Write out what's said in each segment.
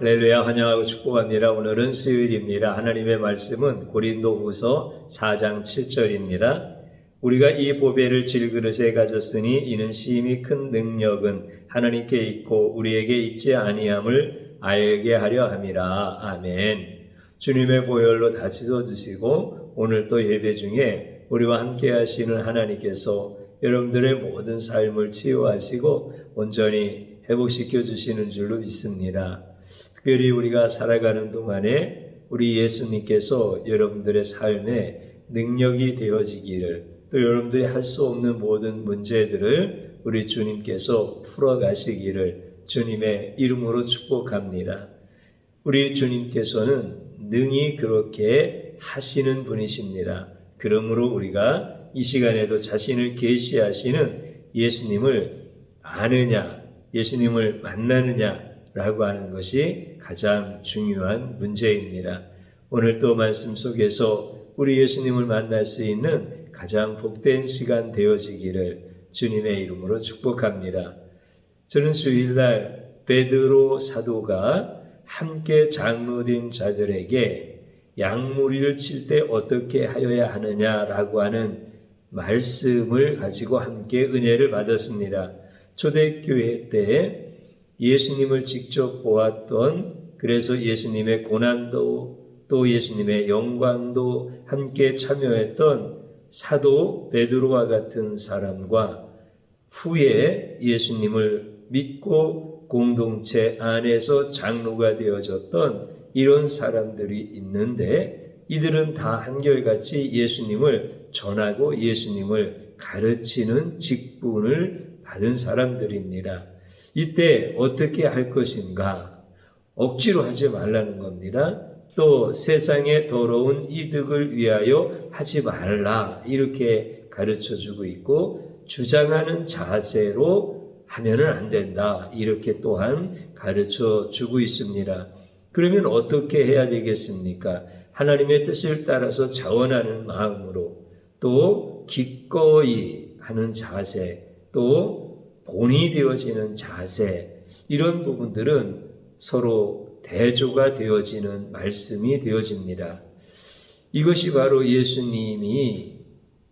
할렐루야, 환영하고 축복합니다. 오늘은 수요일입니다. 하나님의 말씀은 고린도후서 4장 7절입니다. 우리가 이 보배를 질그릇에 가졌으니 이는 심히 큰 능력은 하나님께 있고 우리에게 있지 아니함을 알게 하려 함이라. 아멘. 주님의 보혈로 다 씻어주시고 오늘 또 예배 중에 우리와 함께 하시는 하나님께서 여러분들의 모든 삶을 치유하시고 온전히 회복시켜 주시는 줄로 믿습니다. 특별히 우리가 살아가는 동안에 우리 예수님께서 여러분들의 삶에 능력이 되어지기를, 또 여러분들이 할 수 없는 모든 문제들을 우리 주님께서 풀어가시기를 주님의 이름으로 축복합니다. 우리 주님께서는 능히 그렇게 하시는 분이십니다. 그러므로 우리가 이 시간에도 자신을 계시하시는 예수님을 아느냐, 예수님을 만나느냐 라고 하는 것이 가장 중요한 문제입니다. 오늘 또 말씀 속에서 우리 예수님을 만날 수 있는 가장 복된 시간 되어지기를 주님의 이름으로 축복합니다. 저는 주일날 베드로 사도가 함께 장로된 자들에게 양무리를 칠 때 어떻게 하여야 하느냐라고 하는 말씀을 가지고 함께 은혜를 받았습니다. 초대교회 때 예수님을 직접 보았던, 그래서 예수님의 고난도 또 예수님의 영광도 함께 참여했던 사도 베드로와 같은 사람과 후에 예수님을 믿고 공동체 안에서 장로가 되어졌던 이런 사람들이 있는데, 이들은 다 한결같이 예수님을 전하고 예수님을 가르치는 직분을 받은 사람들입니다. 이때 어떻게 할 것인가? 억지로 하지 말라는 겁니다. 또 세상의 더러운 이득을 위하여 하지 말라, 이렇게 가르쳐주고 있고, 주장하는 자세로 하면은 안 된다, 이렇게 또한 가르쳐주고 있습니다. 그러면 어떻게 해야 되겠습니까? 하나님의 뜻을 따라서 자원하는 마음으로, 또 기꺼이 하는 자세, 또 본이 되어지는 자세, 이런 부분들은 서로 대조가 되어지는 말씀이 되어집니다. 이것이 바로 예수님이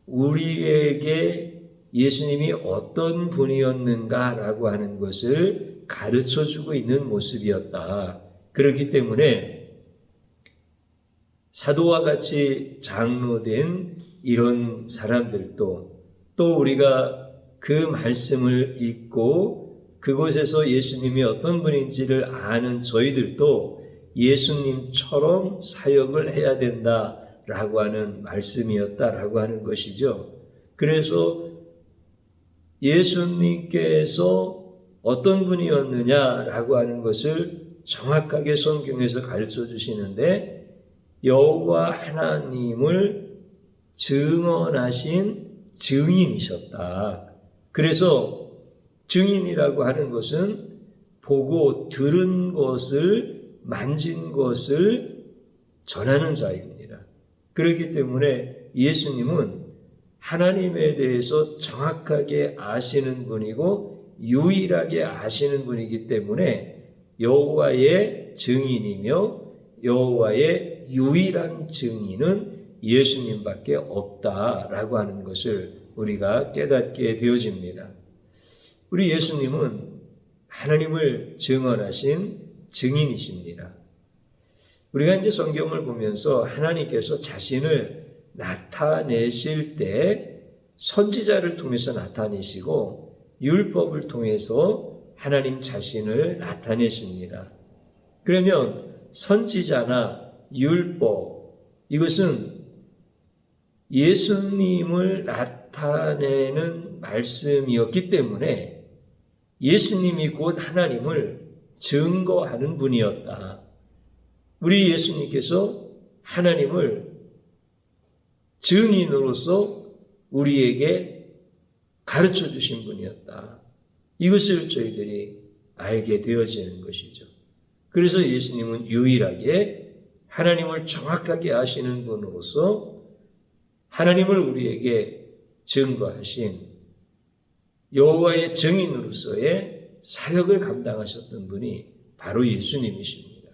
우리에게 예수님이 어떤 분이었는가라고 하는 것을 가르쳐주고 있는 모습이었다. 그렇기 때문에 사도와 같이 장로된 이런 사람들도, 또 우리가 그 말씀을 읽고 그곳에서 예수님이 어떤 분인지를 아는 저희들도 예수님처럼 사역을 해야 된다라고 하는 말씀이었다라고 하는 것이죠. 그래서 예수님께서 어떤 분이었느냐라고 하는 것을 정확하게 성경에서 가르쳐 주시는데, 여호와 하나님을 증언하신 증인이셨다. 그래서 증인이라고 하는 것은 보고 들은 것을, 만진 것을 전하는 자입니다. 그렇기 때문에 예수님은 하나님에 대해서 정확하게 아시는 분이고 유일하게 아시는 분이기 때문에 여호와의 증인이며 여호와의 유일한 증인은 예수님밖에 없다라고 하는 것을 우리가 깨닫게 되어집니다. 우리 예수님은 하나님을 증언하신 증인이십니다. 우리가 이제 성경을 보면서 하나님께서 자신을 나타내실 때 선지자를 통해서 나타내시고 율법을 통해서 하나님 자신을 나타내십니다. 그러면 선지자나 율법, 이것은 예수님을 나타내는 말씀이었기 때문에 예수님이 곧 하나님을 증거하는 분이었다. 우리 예수님께서 하나님을 증인으로서 우리에게 가르쳐 주신 분이었다. 이것을 저희들이 알게 되어지는 것이죠. 그래서 예수님은 유일하게 하나님을 정확하게 아시는 분으로서 하나님을 우리에게 증거하신 여호와의 증인으로서의 사역을 감당하셨던 분이 바로 예수님이십니다.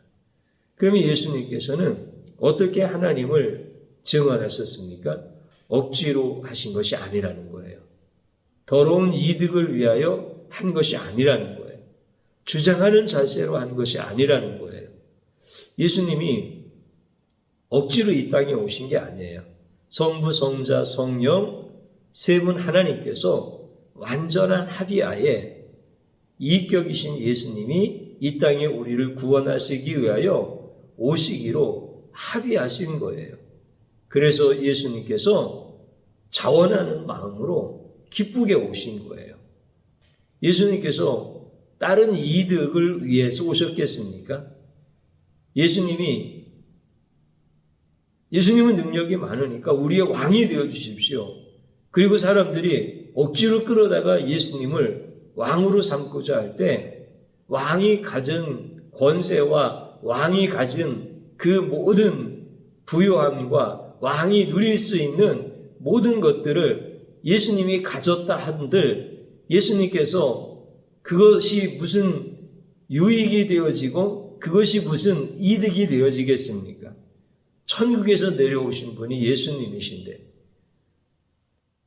그러면 예수님께서는 어떻게 하나님을 증언하셨습니까? 억지로 하신 것이 아니라는 거예요. 더러운 이득을 위하여 한 것이 아니라는 거예요. 주장하는 자세로 한 것이 아니라는 거예요. 예수님이 억지로 이 땅에 오신 게 아니에요. 성부, 성자, 성령 세 분 하나님께서 완전한 합의하에 이격이신 예수님이 이 땅에 우리를 구원하시기 위하여 오시기로 합의하신 거예요. 그래서 예수님께서 자원하는 마음으로 기쁘게 오신 거예요. 예수님께서 다른 이득을 위해서 오셨겠습니까? 예수님은 능력이 많으니까 우리의 왕이 되어 주십시오. 그리고 사람들이 억지로 끌어다가 예수님을 왕으로 삼고자 할 때 왕이 가진 권세와 왕이 가진 그 모든 부요함과 왕이 누릴 수 있는 모든 것들을 예수님이 가졌다 한들 예수님께서 그것이 무슨 유익이 되어지고 그것이 무슨 이득이 되어지겠습니까? 천국에서 내려오신 분이 예수님이신데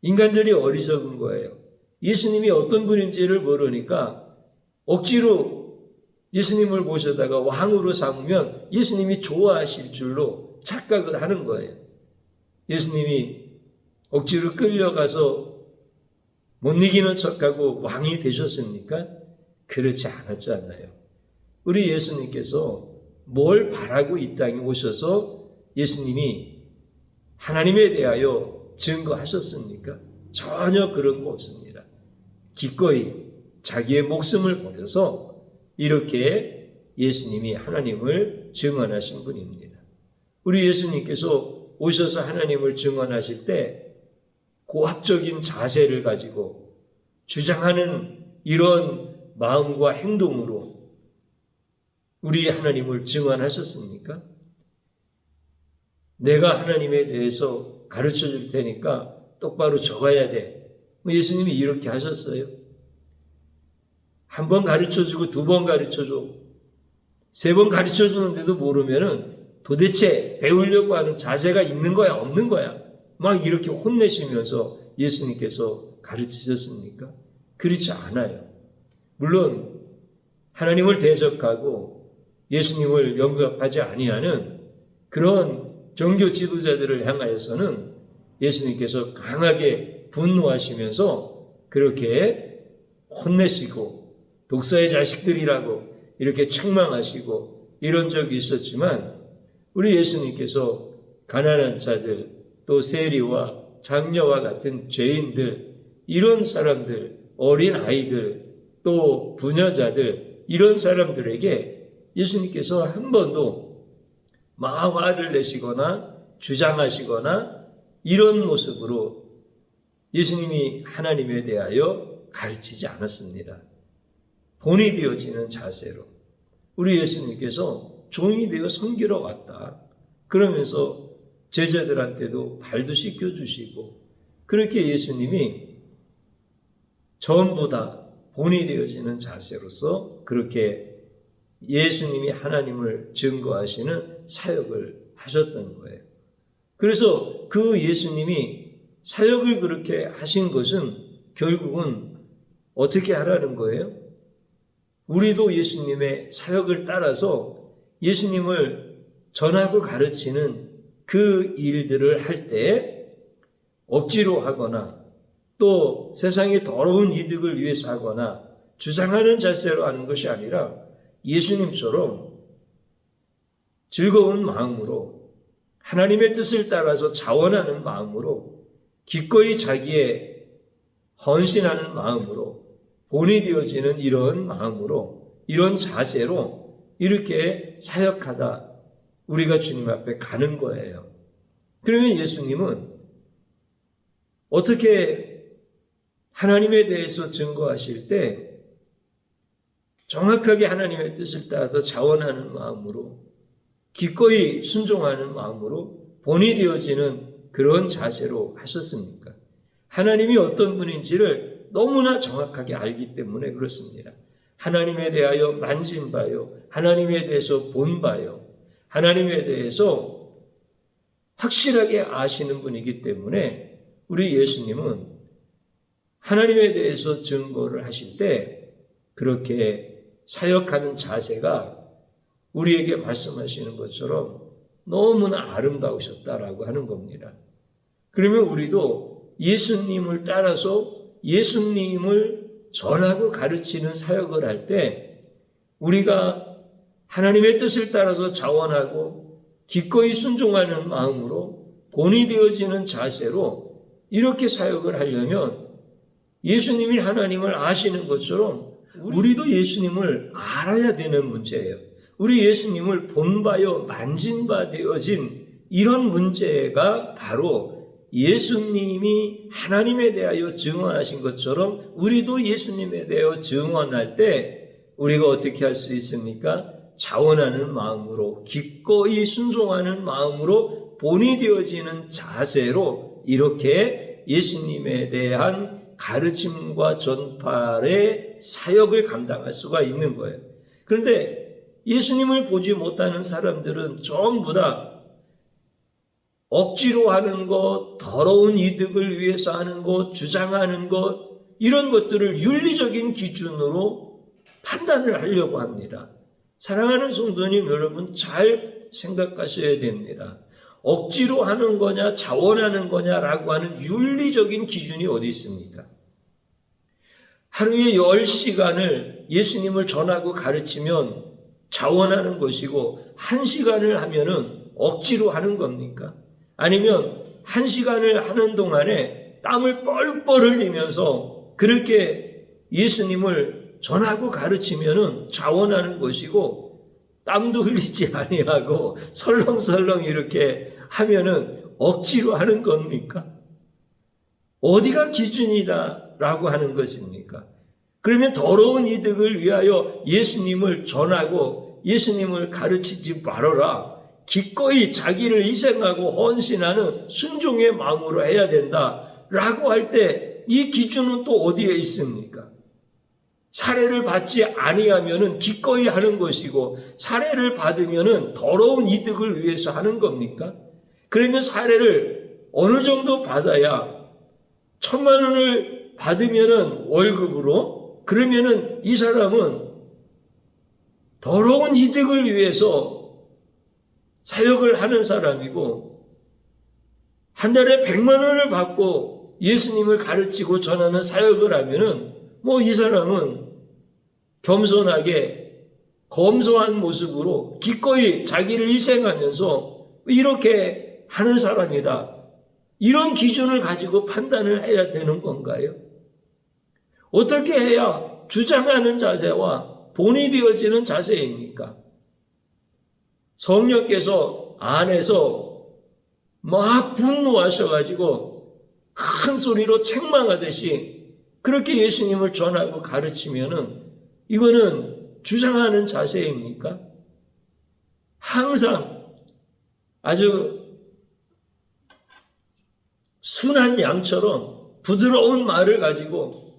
인간들이 어리석은 거예요. 예수님이 어떤 분인지를 모르니까 억지로 예수님을 모셔다가 왕으로 삼으면 예수님이 좋아하실 줄로 착각을 하는 거예요. 예수님이 억지로 끌려가서 못 이기는 척하고 왕이 되셨습니까? 그렇지 않았잖아요. 우리 예수님께서 뭘 바라고 이 땅에 오셔서 예수님이 하나님에 대하여 증거하셨습니까? 전혀 그런 거 없습니다. 기꺼이 자기의 목숨을 버려서 이렇게 예수님이 하나님을 증언하신 분입니다. 우리 예수님께서 오셔서 하나님을 증언하실 때 고압적인 자세를 가지고 주장하는 이런 마음과 행동으로 우리 하나님을 증언하셨습니까? 내가 하나님에 대해서 가르쳐 줄 테니까 똑바로 적어야 돼. 예수님이 이렇게 하셨어요. 한 번 가르쳐주고 두 번 가르쳐줘. 세 번 가르쳐주는데도 모르면은 도대체 배우려고 하는 자세가 있는 거야, 없는 거야? 막 이렇게 혼내시면서 예수님께서 가르치셨습니까? 그렇지 않아요. 물론 하나님을 대적하고 예수님을 영접하지 아니하는 그런 종교 지도자들을 향하여서는 예수님께서 강하게 분노하시면서 그렇게 혼내시고 독사의 자식들이라고 이렇게 책망하시고 이런 적이 있었지만 우리 예수님께서 가난한 자들 또 세리와 장녀와 같은 죄인들 이런 사람들 어린 아이들 또 부녀자들 이런 사람들에게 예수님께서 한 번도 화를 내시거나 주장하시거나 이런 모습으로 예수님이 하나님에 대하여 가르치지 않았습니다. 본이 되어지는 자세로 우리 예수님께서 종이 되어 섬기러 왔다. 그러면서 제자들한테도 발도 씻겨주시고 그렇게 예수님이 전부 다 본이 되어지는 자세로서 그렇게 예수님이 하나님을 증거하시는 사역을 하셨던 거예요. 그래서 그 예수님이 사역을 그렇게 하신 것은 결국은 어떻게 하라는 거예요? 우리도 예수님의 사역을 따라서 예수님을 전하고 가르치는 그 일들을 할 때 억지로 하거나 또 세상의 더러운 이득을 위해서 하거나 주장하는 자세로 하는 것이 아니라 예수님처럼 즐거운 마음으로 하나님의 뜻을 따라서 자원하는 마음으로 기꺼이 자기의 헌신하는 마음으로 본이 되어지는 이런 마음으로 이런 자세로 이렇게 사역하다 우리가 주님 앞에 가는 거예요. 그러면 예수님은 어떻게 하나님에 대해서 증거하실 때 정확하게 하나님의 뜻을 따라 자원하는 마음으로 기꺼이 순종하는 마음으로 본이 되어지는 그런 자세로 하셨습니까? 하나님이 어떤 분인지를 너무나 정확하게 알기 때문에 그렇습니다. 하나님에 대하여 만진 바요. 하나님에 대해서 본 바요. 하나님에 대해서 확실하게 아시는 분이기 때문에 우리 예수님은 하나님에 대해서 증거를 하실 때 그렇게 사역하는 자세가 우리에게 말씀하시는 것처럼 너무나 아름다우셨다라고 하는 겁니다. 그러면 우리도 예수님을 따라서 예수님을 전하고 가르치는 사역을 할 때 우리가 하나님의 뜻을 따라서 자원하고 기꺼이 순종하는 마음으로 본이 되어지는 자세로 이렇게 사역을 하려면 예수님이 하나님을 아시는 것처럼 우리도 예수님을 알아야 되는 문제예요. 우리 예수님을 본바요 만진 바 되어진 이런 문제가 바로 예수님이 하나님에 대하여 증언하신 것처럼 우리도 예수님에 대하여 증언할 때 우리가 어떻게 할 수 있습니까? 자원하는 마음으로 기꺼이 순종하는 마음으로 본이 되어지는 자세로 이렇게 예수님에 대한 가르침과 전파의 사역을 감당할 수가 있는 거예요. 그런데 예수님을 보지 못하는 사람들은 전부 다 억지로 하는 것, 더러운 이득을 위해서 하는 것, 주장하는 것, 이런 것들을 윤리적인 기준으로 판단을 하려고 합니다. 사랑하는 성도님 여러분, 잘 생각하셔야 됩니다. 억지로 하는 거냐, 자원하는 거냐라고 하는 윤리적인 기준이 어디 있습니까? 하루에 10시간을 예수님을 전하고 가르치면 자원하는 것이고 1시간을 하면은 억지로 하는 겁니까? 아니면 1시간을 하는 동안에 땀을 뻘뻘 흘리면서 그렇게 예수님을 전하고 가르치면은 자원하는 것이고 땀도 흘리지 아니하고 설렁설렁 이렇게 하면은 억지로 하는 겁니까? 어디가 기준이다라고 하는 것입니까? 그러면 더러운 이득을 위하여 예수님을 전하고 예수님을 가르치지 말아라. 기꺼이 자기를 희생하고 헌신하는 순종의 마음으로 해야 된다라고 할 때 이 기준은 또 어디에 있습니까? 사례를 받지 아니하면은 기꺼이 하는 것이고 사례를 받으면은 더러운 이득을 위해서 하는 겁니까? 그러면 사례를 어느 정도 받아야 1,000만 원을 받으면은 월급으로 그러면은 이 사람은 더러운 이득을 위해서 사역을 하는 사람이고 한 달에 100만 원을 받고 예수님을 가르치고 전하는 사역을 하면은 뭐 이 사람은 겸손하게 검소한 모습으로 기꺼이 자기를 희생하면서 이렇게 하는 사람이다. 이런 기준을 가지고 판단을 해야 되는 건가요? 어떻게 해야 주장하는 자세와 본이 되어지는 자세입니까? 성령께서 안에서 막 분노하셔가지고 큰 소리로 책망하듯이 그렇게 예수님을 전하고 가르치면은 이거는 주장하는 자세입니까? 항상 아주 순한 양처럼 부드러운 말을 가지고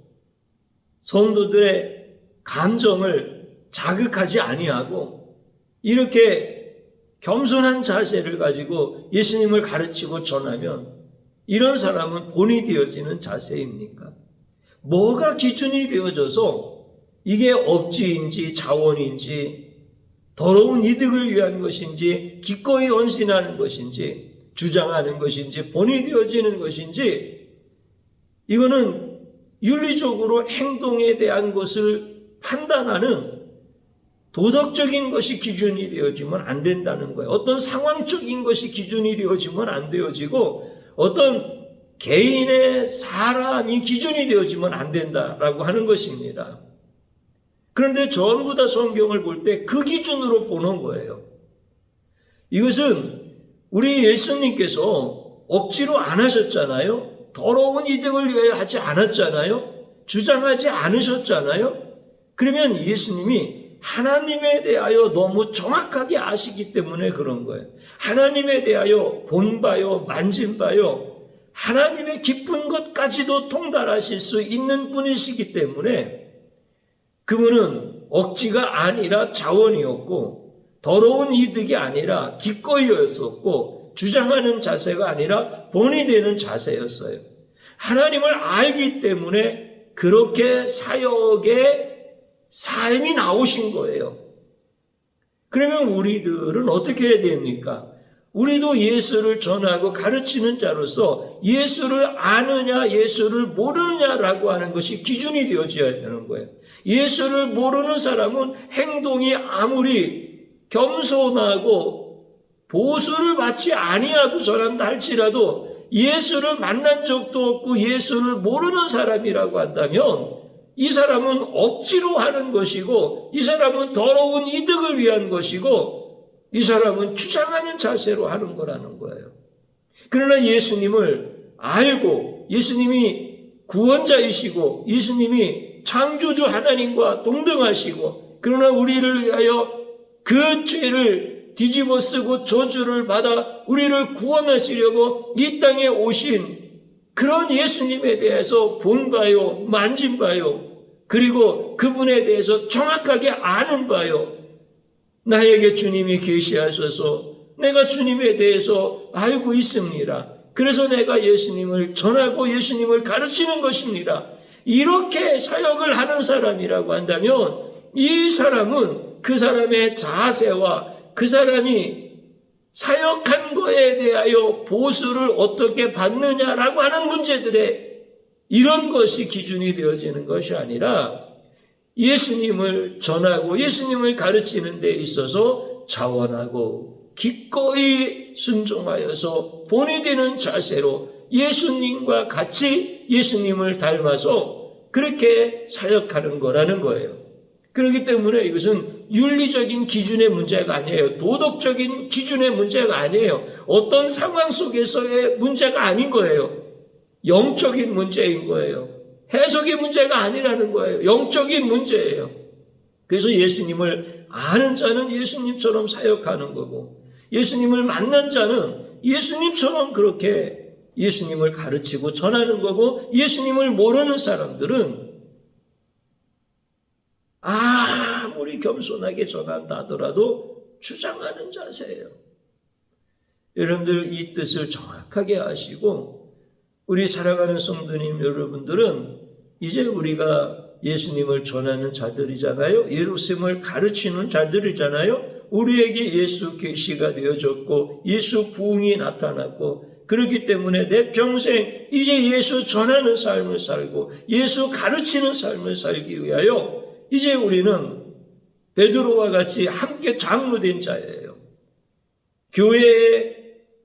성도들의 감정을 자극하지 아니하고 이렇게 겸손한 자세를 가지고 예수님을 가르치고 전하면 이런 사람은 본이 되어지는 자세입니까? 뭐가 기준이 되어져서 이게 억지인지 자원인지 더러운 이득을 위한 것인지 기꺼이 헌신하는 것인지 주장하는 것인지 본이 되어지는 것인지 이거는 윤리적으로 행동에 대한 것을 판단하는 도덕적인 것이 기준이 되어지면 안 된다는 거예요. 어떤 상황적인 것이 기준이 되어지면 안 되어지고 어떤 개인의 사람이 기준이 되어지면 안 된다라고 하는 것입니다. 그런데 전부 다 성경을 볼 때 그 기준으로 보는 거예요. 이것은 우리 예수님께서 억지로 안 하셨잖아요. 더러운 이득을 위하여 하지 않았잖아요. 주장하지 않으셨잖아요. 그러면 예수님이 하나님에 대하여 너무 정확하게 아시기 때문에 그런 거예요. 하나님에 대하여 본 바요, 만진 바요, 하나님의 깊은 것까지도 통달하실 수 있는 분이시기 때문에 그분은 억지가 아니라 자원이었고 더러운 이득이 아니라 기꺼이였었고 주장하는 자세가 아니라 본이 되는 자세였어요. 하나님을 알기 때문에 그렇게 사역의 삶이 나오신 거예요. 그러면 우리들은 어떻게 해야 됩니까? 우리도 예수를 전하고 가르치는 자로서 예수를 아느냐 예수를 모르느냐라고 하는 것이 기준이 되어져야 되는 거예요. 예수를 모르는 사람은 행동이 아무리 겸손하고 보수를 받지 아니하고 전한다 할지라도 예수를 만난 적도 없고 예수를 모르는 사람이라고 한다면 이 사람은 억지로 하는 것이고 이 사람은 더러운 이득을 위한 것이고 이 사람은 주장하는 자세로 하는 거라는 거예요. 그러나 예수님을 알고 예수님이 구원자이시고 예수님이 창조주 하나님과 동등하시고 그러나 우리를 위하여 그 죄를 뒤집어 쓰고 저주를 받아 우리를 구원하시려고 이 땅에 오신 그런 예수님에 대해서 본 바요, 만진 바요, 그리고 그분에 대해서 정확하게 아는 바요. 나에게 주님이 계시하셔서 내가 주님에 대해서 알고 있습니다. 그래서 내가 예수님을 전하고 예수님을 가르치는 것입니다. 이렇게 사역을 하는 사람이라고 한다면 이 사람은 그 사람의 자세와 그 사람이 사역한 거에 대하여 보수를 어떻게 받느냐라고 하는 문제들에 이런 것이 기준이 되어지는 것이 아니라 예수님을 전하고 예수님을 가르치는 데 있어서 자원하고 기꺼이 순종하여서 본이 되는 자세로 예수님과 같이 예수님을 닮아서 그렇게 사역하는 거라는 거예요. 그렇기 때문에 이것은 윤리적인 기준의 문제가 아니에요. 도덕적인 기준의 문제가 아니에요. 어떤 상황 속에서의 문제가 아닌 거예요. 영적인 문제인 거예요. 해석의 문제가 아니라는 거예요. 영적인 문제예요. 그래서 예수님을 아는 자는 예수님처럼 사역하는 거고 예수님을 만난 자는 예수님처럼 그렇게 예수님을 가르치고 전하는 거고 예수님을 모르는 사람들은 아무리 겸손하게 전한다 하더라도 주장하는 자세예요. 여러분들 이 뜻을 정확하게 아시고 우리 사랑하는 성도님 여러분들은 이제 우리가 예수님을 전하는 자들이잖아요. 예수님을 가르치는 자들이잖아요. 우리에게 예수 계시가 되어졌고 예수 부흥이 나타났고 그렇기 때문에 내 평생 이제 예수 전하는 삶을 살고 예수 가르치는 삶을 살기 위하여 이제 우리는 베드로와 같이 함께 장로된 자예요. 교회에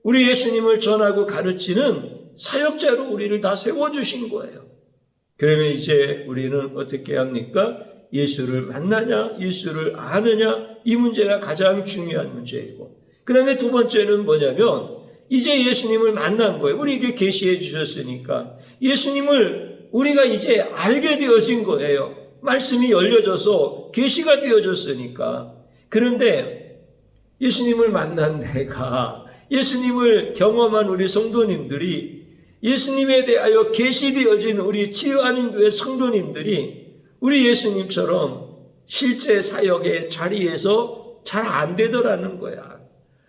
우리 예수님을 전하고 가르치는 사역자로 우리를 다 세워주신 거예요. 그러면 이제 우리는 어떻게 합니까? 예수를 만나냐, 예수를 아느냐, 이 문제가 가장 중요한 문제이고, 그 다음에 두 번째는 뭐냐면, 이제 예수님을 만난 거예요. 우리에게 계시해 주셨으니까. 예수님을 우리가 이제 알게 되어진 거예요. 말씀이 열려져서 계시가 되어졌으니까. 그런데 예수님을 만난 내가, 예수님을 경험한 우리 성도님들이 예수님에 대하여 계시되어진 우리 치유한인교회 성도님들이 우리 예수님처럼 실제 사역의 자리에서 잘 안 되더라는 거야.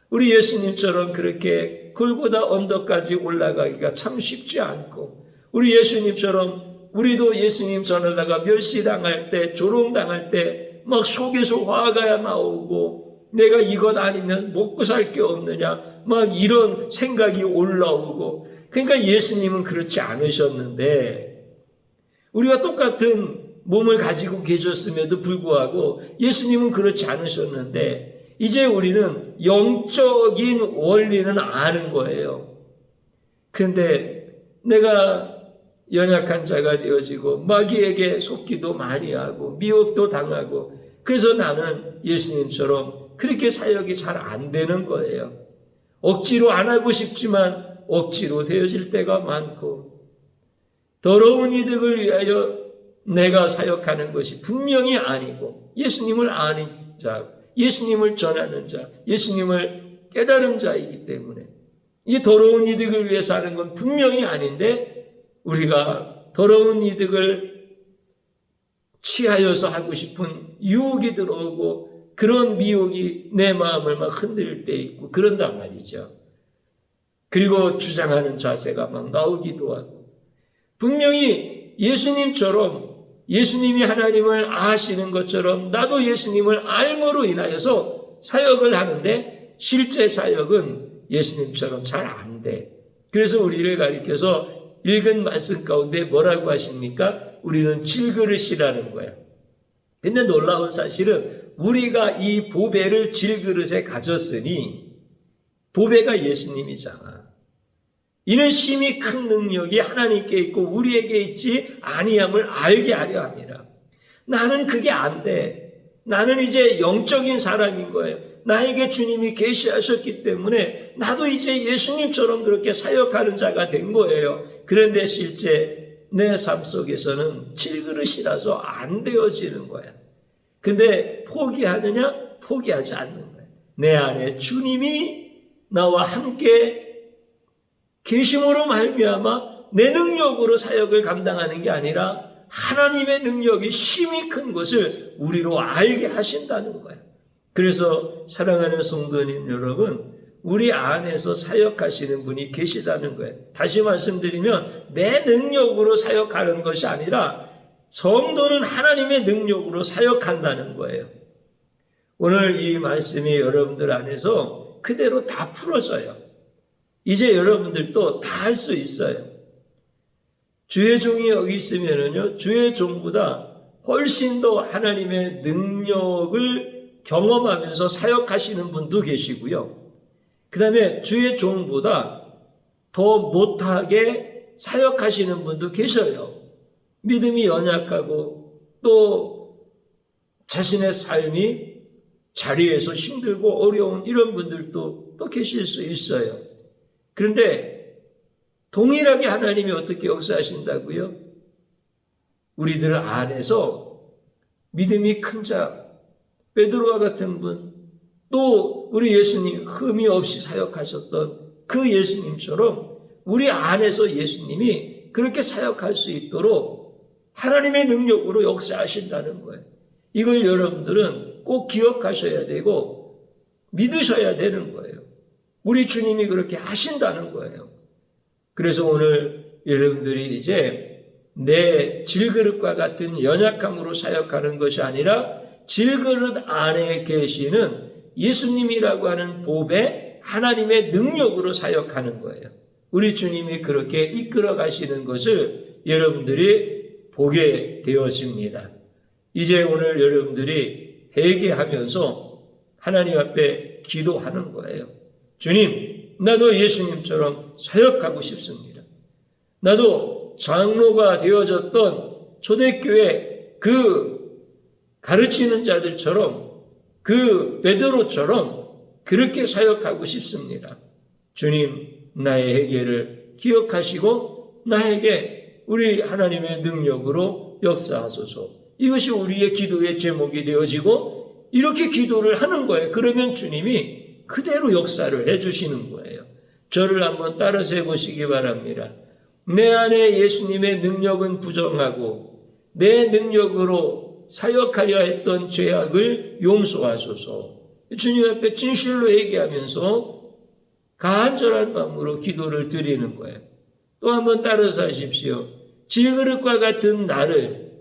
우리 예수님처럼 그렇게 골고다 언덕까지 올라가기가 참 쉽지 않고 우리 예수님처럼 우리도 예수님 전하다가 멸시당할 때 조롱당할 때 막 속에서 화가 나오고 내가 이것 아니면 먹고 살 게 없느냐 막 이런 생각이 올라오고 그러니까 예수님은 그렇지 않으셨는데 우리가 똑같은 몸을 가지고 계셨음에도 불구하고 예수님은 그렇지 않으셨는데 이제 우리는 영적인 원리는 아는 거예요. 그런데 내가 연약한 자가 되어지고 마귀에게 속기도 많이 하고 미혹도 당하고 그래서 나는 예수님처럼 그렇게 사역이 잘 안 되는 거예요. 억지로 안 하고 싶지만 억지로 되어질 때가 많고 더러운 이득을 위하여 내가 사역하는 것이 분명히 아니고 예수님을 아는 자, 예수님을 전하는 자, 예수님을 깨달은 자이기 때문에 이 더러운 이득을 위해서 하는 건 분명히 아닌데 우리가 더러운 이득을 취하여서 하고 싶은 유혹이 들어오고 그런 미혹이 내 마음을 막 흔들 때 있고 그런단 말이죠. 그리고 주장하는 자세가 막 나오기도 하고, 분명히 예수님처럼 예수님이 하나님을 아시는 것처럼 나도 예수님을 알므로 인하여서 사역을 하는데 실제 사역은 예수님처럼 잘 안 돼. 그래서 우리를 가리켜서 읽은 말씀 가운데 뭐라고 하십니까? 우리는 질그릇이라는 거야. 근데 놀라운 사실은 우리가 이 보배를 질그릇에 가졌으니 보배가 예수님이잖아. 이는 심히 큰 능력이 하나님께 있고 우리에게 있지 아니함을 알게 하려 합니다. 나는 그게 안 돼. 나는 이제 영적인 사람인 거예요. 나에게 주님이 계시하셨기 때문에 나도 이제 예수님처럼 그렇게 사역하는 자가 된 거예요. 그런데 실제 내 삶 속에서는 질그릇이라서 안 되어지는 거야. 근데 포기하느냐? 포기하지 않는 거야. 내 안에 주님이 나와 함께 계심으로 말미암아 내 능력으로 사역을 감당하는 게 아니라 하나님의 능력이 힘이 큰 것을 우리로 알게 하신다는 거야. 그래서 사랑하는 성도님 여러분, 우리 안에서 사역하시는 분이 계시다는 거예요. 다시 말씀드리면 내 능력으로 사역하는 것이 아니라 성도는 하나님의 능력으로 사역한다는 거예요. 오늘 이 말씀이 여러분들 안에서 그대로 다 풀어져요. 이제 여러분들도 다 할 수 있어요. 주의 종이 여기 있으면은요, 주의 종보다 훨씬 더 하나님의 능력을 경험하면서 사역하시는 분도 계시고요. 그 다음에 주의 종보다 더 못하게 사역하시는 분도 계셔요. 믿음이 연약하고 또 자신의 삶이 자리에서 힘들고 어려운 이런 분들도 또 계실 수 있어요. 그런데 동일하게 하나님이 어떻게 역사하신다고요? 우리들 안에서 믿음이 큰 자, 베드로와 같은 분, 또 우리 예수님 흠이 없이 사역하셨던 그 예수님처럼 우리 안에서 예수님이 그렇게 사역할 수 있도록 하나님의 능력으로 역사하신다는 거예요. 이걸 여러분들은 꼭 기억하셔야 되고 믿으셔야 되는 거예요. 우리 주님이 그렇게 하신다는 거예요. 그래서 오늘 여러분들이 이제 내 질그릇과 같은 연약함으로 사역하는 것이 아니라 질그릇 안에 계시는 예수님이라고 하는 보배 하나님의 능력으로 사역하는 거예요. 우리 주님이 그렇게 이끌어 가시는 것을 여러분들이 보게 되었습니다. 이제 오늘 여러분들이 회개하면서 하나님 앞에 기도하는 거예요. 주님, 나도 예수님처럼 사역하고 싶습니다. 나도 장로가 되어졌던 초대교회 그 가르치는 자들처럼 그 베드로처럼 그렇게 사역하고 싶습니다. 주님, 나의 회개를 기억하시고 나에게 우리 하나님의 능력으로 역사하소서. 이것이 우리의 기도의 제목이 되어지고 이렇게 기도를 하는 거예요. 그러면 주님이 그대로 역사를 해주시는 거예요. 저를 한번 따라서 해보시기 바랍니다. 내 안에 예수님의 능력은 부정하고 내 능력으로 사역하려 했던 죄악을 용서하소서. 주님 앞에 진실로 얘기하면서 간절한 마음으로 기도를 드리는 거예요. 또 한번 따라서 하십시오. 질그릇과 같은 나를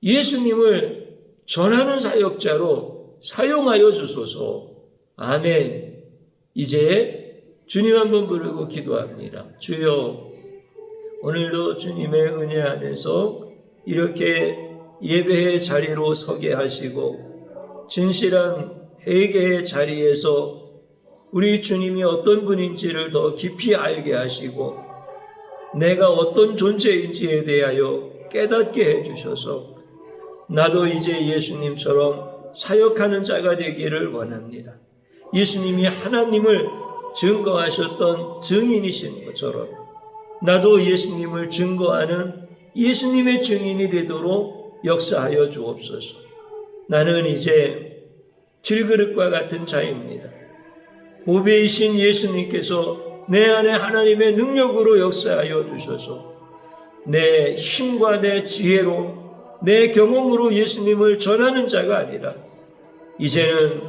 예수님을 전하는 사역자로 사용하여 주소서. 아멘. 이제 주님 한번 부르고 기도합니다. 주여, 오늘도 주님의 은혜 안에서 이렇게 예배의 자리로 서게 하시고 진실한 회개의 자리에서 우리 주님이 어떤 분인지를 더 깊이 알게 하시고 내가 어떤 존재인지에 대하여 깨닫게 해주셔서 나도 이제 예수님처럼 사역하는 자가 되기를 원합니다. 예수님이 하나님을 증거하셨던 증인이신 것처럼 나도 예수님을 증거하는 예수님의 증인이 되도록 역사하여 주옵소서. 나는 이제 질그릇과 같은 자입니다. 보배이신 예수님께서 내 안에 하나님의 능력으로 역사하여 주셔서 내 힘과 내 지혜로 내 경험으로 예수님을 전하는 자가 아니라 이제는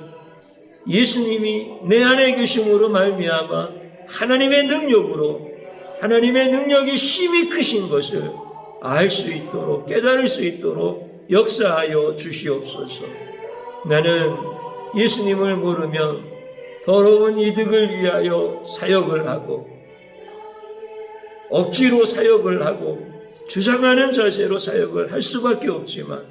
예수님이 내 안에 계심으로 말미암아 하나님의 능력으로, 하나님의 능력이 힘이 크신 것을 알 수 있도록, 깨달을 수 있도록 역사하여 주시옵소서. 나는 예수님을 모르면 더러운 이득을 위하여 사역을 하고, 억지로 사역을 하고, 주장하는 자세로 사역을 할 수밖에 없지만,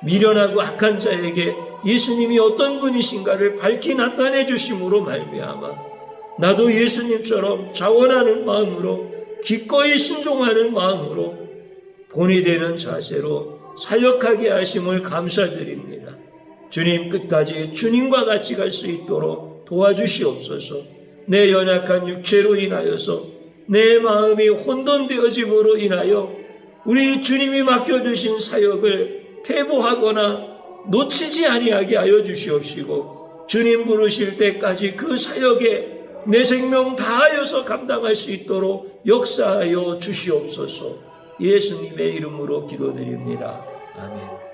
미련하고 악한 자에게 예수님이 어떤 분이신가를 밝히 나타내 주심으로 말미암아 나도 예수님처럼 자원하는 마음으로, 기꺼이 순종하는 마음으로 본이 되는 자세로 사역하게 하심을 감사드립니다. 주님, 끝까지 주님과 같이 갈 수 있도록 도와주시옵소서. 내 연약한 육체로 인하여서, 내 마음이 혼돈되어짐으로 인하여 우리 주님이 맡겨주신 사역을 퇴보하거나 놓치지 아니하게 하여 주시옵시고, 주님 부르실 때까지 그 사역에 내 생명 다하여서 감당할 수 있도록 역사하여 주시옵소서. 예수님의 이름으로 기도드립니다. 아멘.